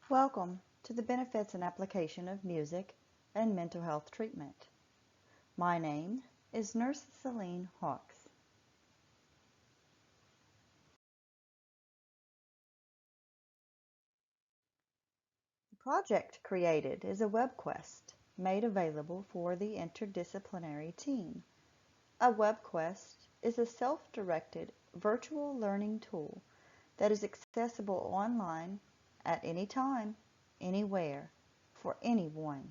Welcome to the benefits and application of music and mental health treatment. My name is Nurse Celine Hawks. The project created is a web quest made available for the interdisciplinary team. A web quest is a self-directed virtual learning tool that is accessible online at any time, anywhere, for anyone.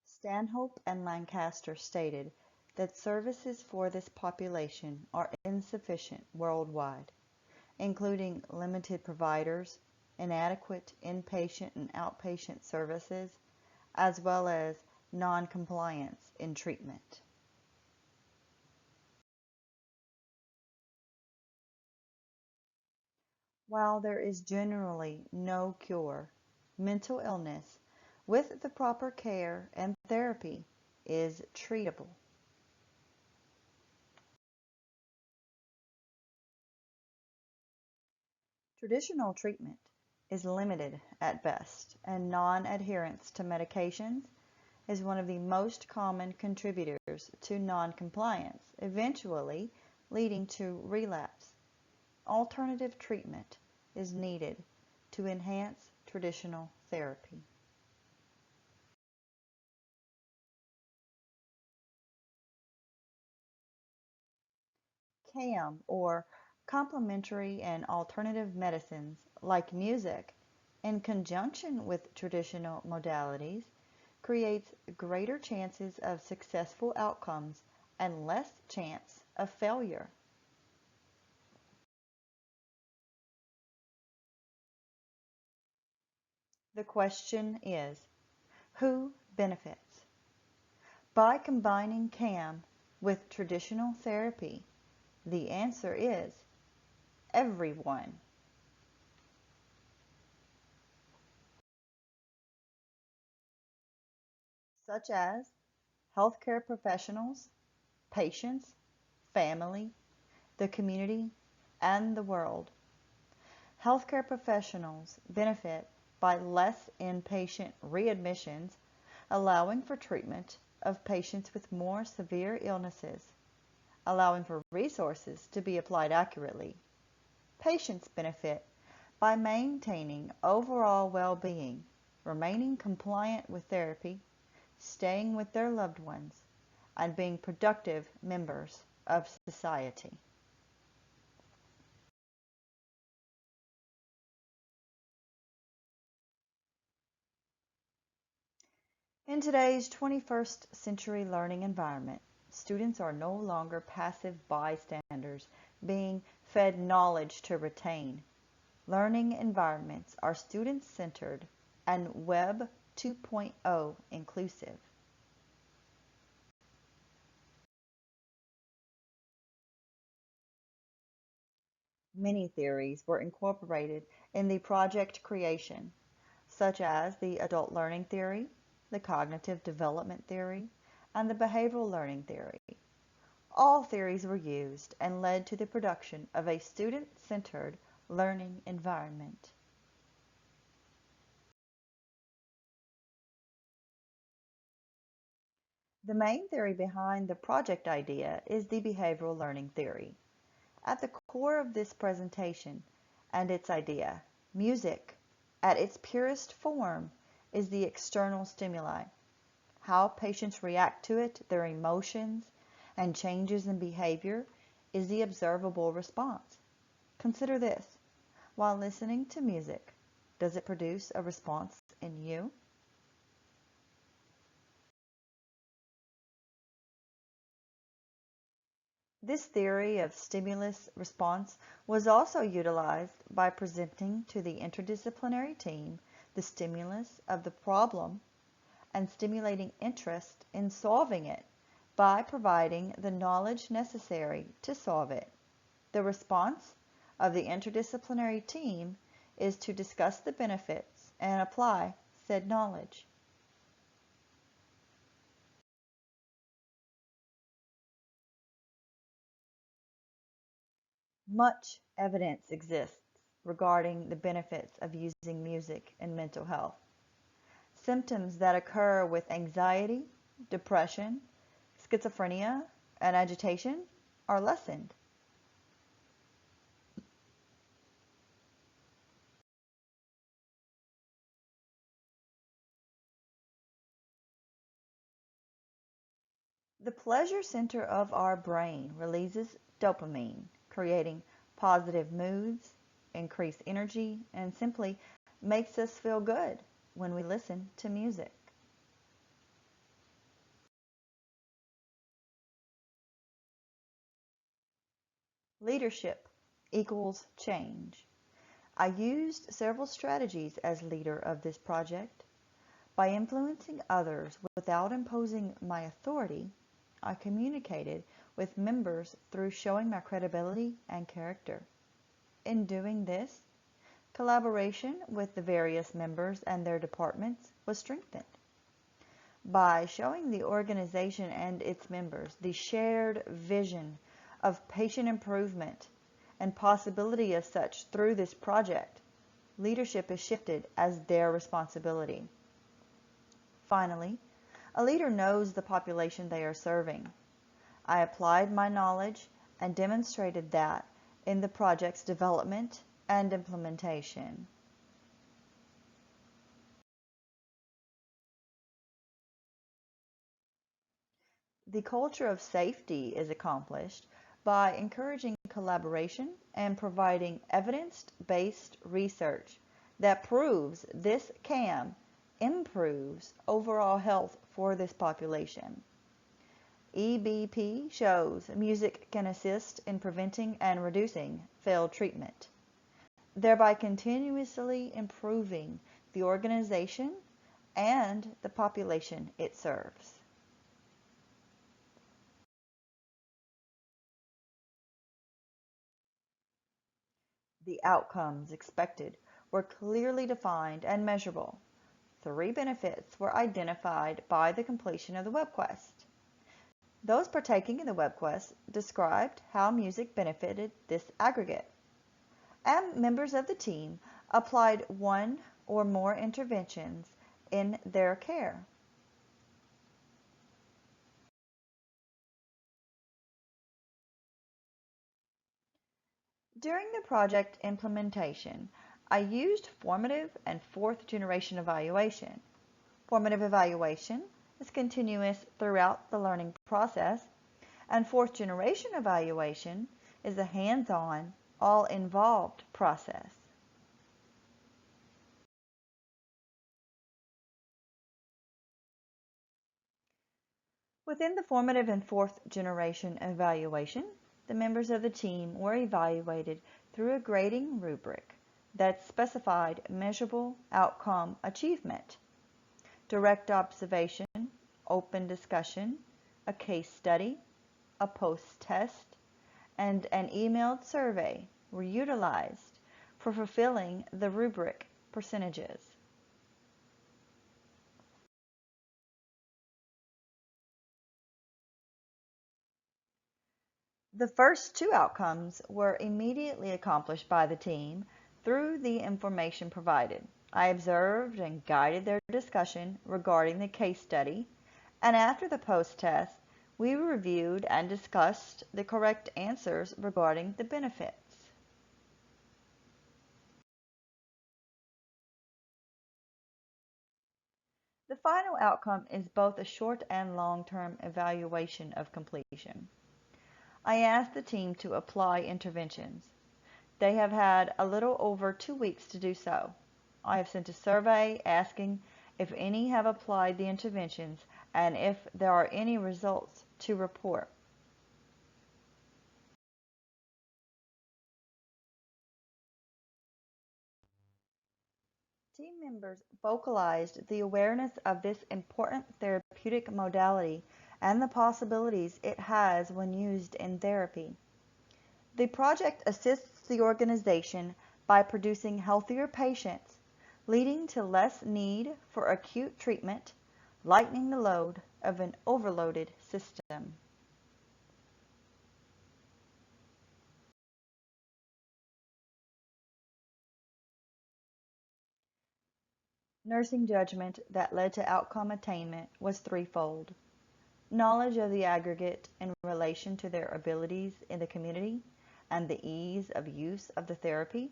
Stanhope and Lancaster stated that services for this population are insufficient worldwide, including limited providers, inadequate inpatient and outpatient services, as well as non-compliance in treatment. While there is generally no cure, mental illness, with the proper care and therapy, is treatable. Traditional treatment is limited at best, and non-adherence to medications is one of the most common contributors to non-compliance, eventually leading to relapse. Alternative treatment is needed to enhance traditional therapy. CAM, or complementary and alternative medicines, like music, in conjunction with traditional modalities, creates greater chances of successful outcomes and less chance of failure. The question is, who benefits? By combining CAM with traditional therapy, the answer is everyone. Such as healthcare professionals, patients, family, the community, and the world. Healthcare professionals benefit by less inpatient readmissions, allowing for treatment of patients with more severe illnesses, allowing for resources to be applied accurately. Patients benefit by maintaining overall well-being, remaining compliant with therapy, staying with their loved ones, and being productive members of society. In today's 21st century learning environment, students are no longer passive bystanders being fed knowledge to retain. Learning environments are student-centered and Web 2.0 inclusive. Many theories were incorporated in the project creation, such as the adult learning theory, the cognitive development theory, and the behavioral learning theory. All theories were used and led to the production of a student-centered learning environment. The main theory behind the project idea is the behavioral learning theory. At the core of this presentation and its idea, music, at its purest form, is the external stimuli. How patients react to it, their emotions, and changes in behavior is the observable response. Consider this. While listening to music, does it produce a response in you? This theory of stimulus response was also utilized by presenting to the interdisciplinary team the stimulus of the problem and stimulating interest in solving it by providing the knowledge necessary to solve it. The response of the interdisciplinary team is to discuss the benefits and apply said knowledge. Much evidence exists regarding the benefits of using music in mental health. Symptoms that occur with anxiety, depression, schizophrenia, and agitation are lessened. The pleasure center of our brain releases dopamine, creating positive moods, increased energy, and simply makes us feel good when we listen to music. Leadership equals change. I used several strategies as leader of this project. By influencing others without imposing my authority, I communicated with members through showing my credibility and character. In doing this, collaboration with the various members and their departments was strengthened. By showing the organization and its members the shared vision of patient improvement and possibility of such through this project, leadership is shifted as their responsibility. Finally, a leader knows the population they are serving. I applied my knowledge and demonstrated that in the project's development and implementation. The culture of safety is accomplished by encouraging collaboration and providing evidence-based research that proves this CAM improves overall health for this population. EBP shows music can assist in preventing and reducing failed treatment, thereby continuously improving the organization and the population it serves. The outcomes expected were clearly defined and measurable. 3 benefits were identified by the completion of the WebQuest. Those partaking in the WebQuest described how music benefited this aggregate, and members of the team applied one or more interventions in their care. During the project implementation, I used formative and fourth generation evaluation. Formative evaluation is continuous throughout the learning process, and fourth generation evaluation is a hands-on, all-involved process. Within the formative and fourth generation evaluation, the members of the team were evaluated through a grading rubric that specified measurable outcome achievement, direct observation, open discussion, a case study, a post-test, and an emailed survey were utilized for fulfilling the rubric percentages. The first 2 outcomes were immediately accomplished by the team through the information provided. I observed and guided their discussion regarding the case study, and after the post-test, we reviewed and discussed the correct answers regarding the benefits. The final outcome is both a short and long-term evaluation of completion. I asked the team to apply interventions. They have had a little over 2 weeks to do so. I have sent a survey asking if any have applied the interventions and if there are any results to report. Team members vocalized the awareness of this important therapeutic modality and the possibilities it has when used in therapy. The project assists the organization by producing healthier patients, leading to less need for acute treatment, lightening the load of an overloaded system. Nursing judgment that led to outcome attainment was threefold: knowledge of the aggregate in relation to their abilities in the community and the ease of use of the therapy.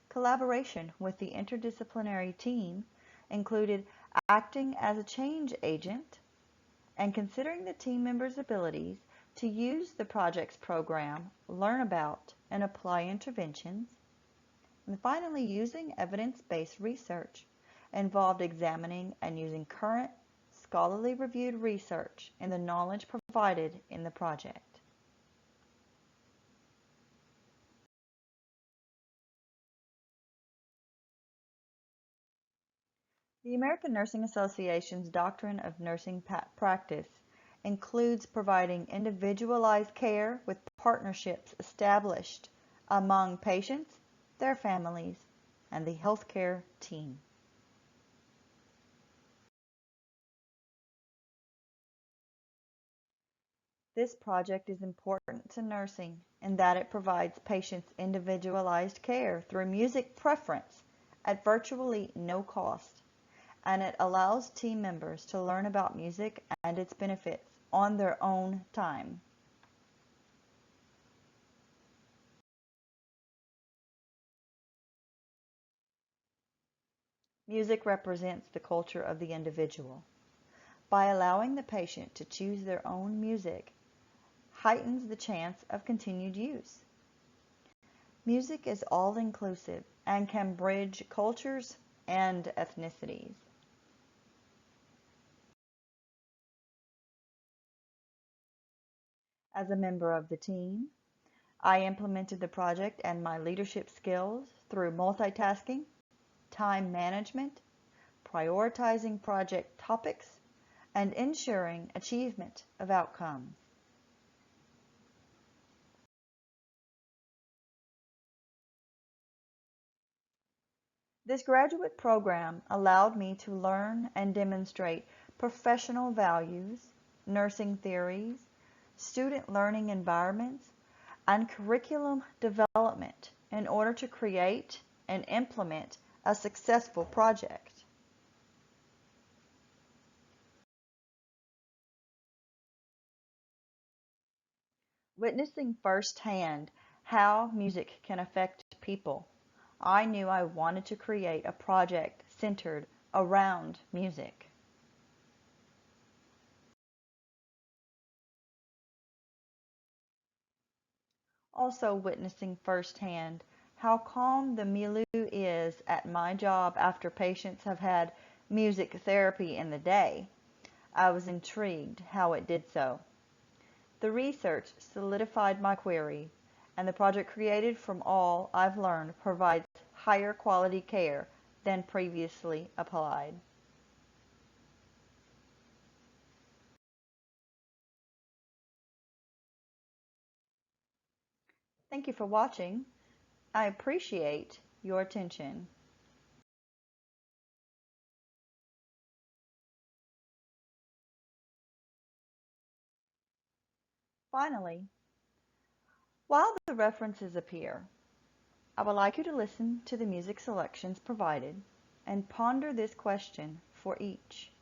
Collaboration with the interdisciplinary team included acting as a change agent and considering the team members' abilities to use the project's program, learn about, and apply interventions. And finally, using evidence-based research involved examining and using current, scholarly reviewed research in the knowledge provided in the project. The American Nursing Association's doctrine of nursing practice includes providing individualized care with partnerships established among patients, their families, and the healthcare team. This project is important to nursing in that it provides patients individualized care through music preference at virtually no cost, and it allows team members to learn about music and its benefits on their own time. Music represents the culture of the individual. By allowing the patient to choose their own music, heightens the chance of continued use. Music is all-inclusive and can bridge cultures and ethnicities. As a member of the team, I implemented the project and my leadership skills through multitasking, time management, prioritizing project topics, and ensuring achievement of outcomes. This graduate program allowed me to learn and demonstrate professional values, nursing theories, student learning environments, and curriculum development in order to create and implement a successful project. Witnessing firsthand how music can affect people, I knew I wanted to create a project centered around music. Also witnessing firsthand how calm the milieu is at my job after patients have had music therapy in the day, I was intrigued how it did so. The research solidified my query, and the project created from all I've learned provides higher quality care than previously applied. Thank you for watching. I appreciate your attention. Finally, while the references appear, I would like you to listen to the music selections provided and ponder this question for each.